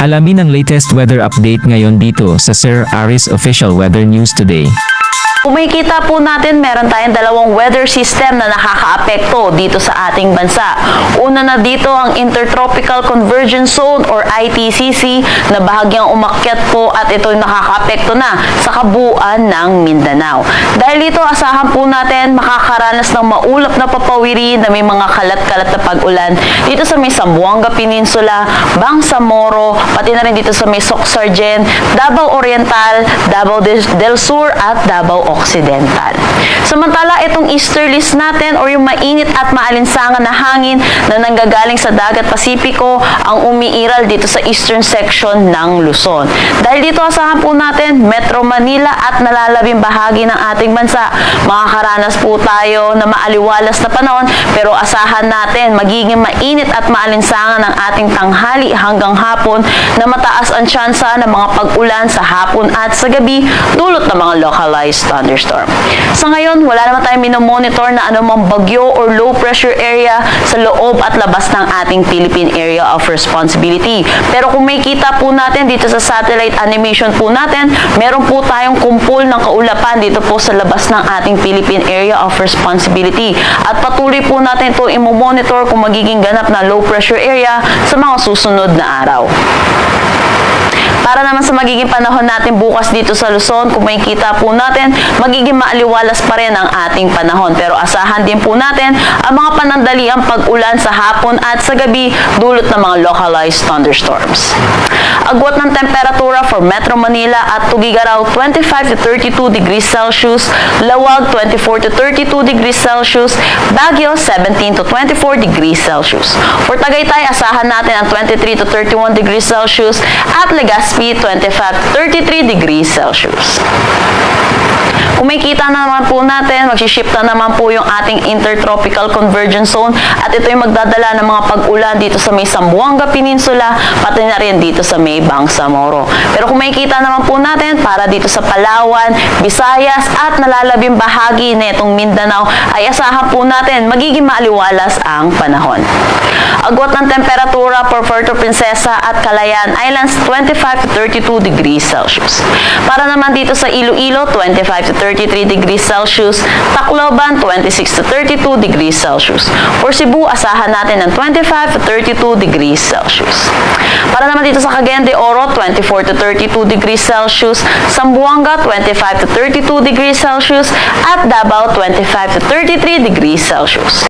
Alamin ang latest weather update ngayon dito sa Sir Aris Official Weather News Today. Kung makikita po natin, meron tayong dalawang weather system na nakakaapekto dito sa ating bansa. Una na dito ang Intertropical Convergence Zone or ITCZ na bahagyang umakyat po at ito'y nakakaapekto na sa kabuuan ng Mindanao. Dahil dito, asahan po natin makakaranas ng maulap na papawiri na may mga kalat-kalat na pag-ulan dito sa may Zamboanga Peninsula, Bangsamoro, pati na rin dito sa may Soc-Sargen, Davao Oriental, Davao del Sur at Davao Occidental. Samantala, itong easterlies natin or yung mainit at maalinsangan na hangin na nanggagaling sa dagat Pasipiko ang umiiral dito sa eastern section ng Luzon. Dahil dito asahan po natin Metro Manila at nalalabing bahagi ng ating bansa. Makakaranas po tayo na maaliwalas na panahon pero asahan natin magiging mainit at maalinsangan ang ating tanghali hanggang hapon na mataas ang tsansa ng mga pag-ulan sa hapon at sa gabi dulot ng mga localized thunderstorm. Sa ngayon, wala naman tayong minomonitor na anumang bagyo or low pressure area sa loob at labas ng ating Philippine Area of Responsibility. Pero kung may kita po natin dito sa satellite animation po natin, meron po tayong kumpol ng kaulapan dito po sa labas ng ating Philippine Area of Responsibility. At patuloy po natin ito i-monitor kung magiging ganap na low pressure area sa mga susunod na araw. Para naman sa magiging panahon natin bukas dito sa Luzon, kung makikita po natin, magiging maaliwalas pa rin ang ating panahon. Pero asahan din po natin ang mga panandaliang pag-ulan sa hapon at sa gabi dulot ng mga localized thunderstorms. Agwat ng temperatura for Metro Manila at Tugigaraw 25 to 32 degrees Celsius, Lawag 24 to 32 degrees Celsius, Baguio 17 to 24 degrees Celsius. For Tagaytay, asahan natin ang 23 to 31 degrees Celsius at Legazpi 25 to 33 degrees Celsius. Kung may kita na naman po natin, magsishifta naman po yung ating Intertropical Convergence Zone at ito yung magdadala ng mga pag-ulan dito sa may Zamboanga Peninsula, pati na rin dito sa may Bangsamoro. Pero kung may kita naman po natin, para dito sa Palawan, Visayas at nalalabing bahagi na itong Mindanao, ay asahan po natin magiging maaliwalas ang panahon. Agwat ng temperatura for Puerto Princesa at Calayan Islands, 25 to 32 degrees Celsius. Para naman dito sa Iloilo, 25 to 33 degrees Celsius, Tacloban 26 to 32 degrees Celsius. For Cebu, asahan natin ng 25 to 32 degrees Celsius. Para naman dito sa Cagayan de Oro, 24 to 32 degrees Celsius, Zamboanga 25 to 32 degrees Celsius at Davao 25 to 33 degrees Celsius.